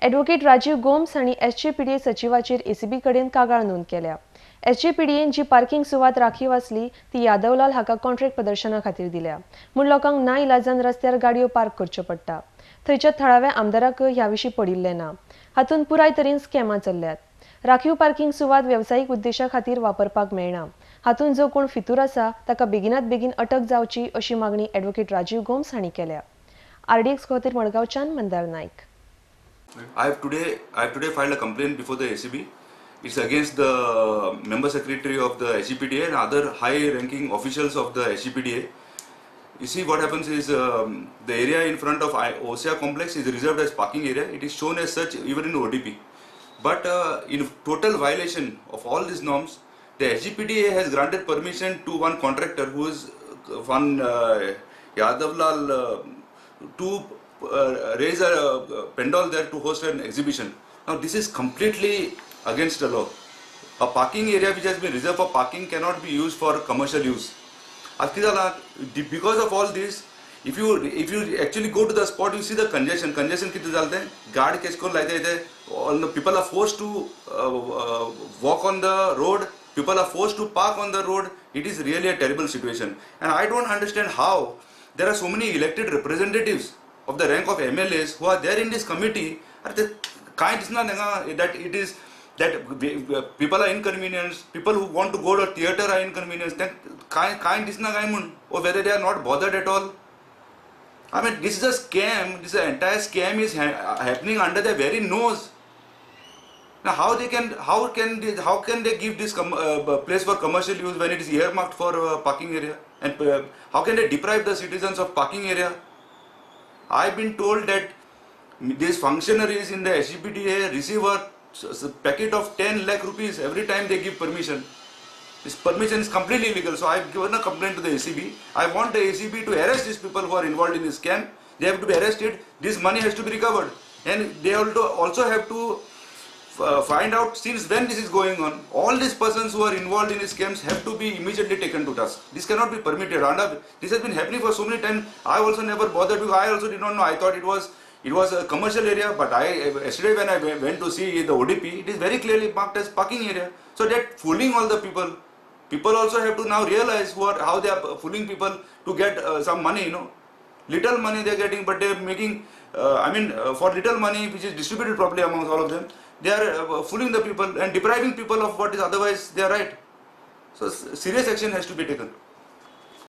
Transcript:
Advocate Rajiv Gomes हांणी SGPDA सचिवाचेर ACB कडेन कागाळ नोंद केल्या। एसजीपीडीएन जी पार्किंग सुवात राखीव आसली ती यादवलाल हाका कॉन्ट्रॅक्ट प्रदर्शना खातीर दिल्या, म्हूण लोकांक ना इलाजान रस्त्यार गाडयो पार्क करच्यो पडटा। थंयच्या थळाव्या आमदाराकय ह्या विशीं पडिल्लें ना। हातूंत पुराय तरेन स्कॅमां चल्ल्यात। राखीव पार्किंग सुवात वेवसायीक उद्देशा खातीर वापरपाक मेळना। हातूंत जो कोण फितूर आसा ताका बेगिनात बेगीन अटक जावची अशी मागणी ॲडव्होकेट राजीव गोम्स हांणी केल्या। RDX खातीर मडगांवच्यान मंदार नायक। I have today filed a complaint before the ACB. It's against the member secretary of the SGPDA and other high-ranking officials of the SGPDA. You see, what happens is the area in front of OSIA complex is reserved as parking area. It is shown as such even in ODP. But in total violation of all these norms, the SGPDA has granted permission to one contractor who is one Yadavlal to raise a pendal there to host an exhibition. Now this is completely against the law. A parking area which has been reserved for parking cannot be used for commercial use. Because of all this, if you actually go to the spot, you see the congestion कितने चलते हैं, गाड़ी कैसे को लाते हैं, people are forced to walk on the road, people are forced to park on the road. It is really a terrible situation, and I don't understand how there are so many elected representatives of the rank of MLAs who are there in this committee. That it is that people are inconvenienced, people who want to go to theatre are inconvenienced, or whether they are not bothered at all. I mean, this is a scam. This entire scam is happening under their very nose. Now, how can they give this place for commercial use when it is earmarked for parking area? And how can they deprive the citizens of parking area? I've been told that these functionaries in the SGPDA receive a packet of 10 lakh rupees every time they give permission. This permission is completely illegal. So I've given a complaint to the ACB. I want the ACB to arrest these people who are involved in this scam. They have to be arrested. This money has to be recovered, and they also have to find out since when this is going on. All these persons who are involved in these scams have to be immediately taken to task. This cannot be permitted. And this has been happening for so many times. I also never bothered because I also did not know. I thought it was a commercial area, but yesterday when I went to see the ODP, it is very clearly marked as parking area. So they're fooling all the people. People also have to now realize how they are fooling people to get some money. Little money they're getting, but they're making. For little money which is distributed properly amongst all of them, they are fooling the people and depriving people of what is otherwise their right. So serious action has to be taken.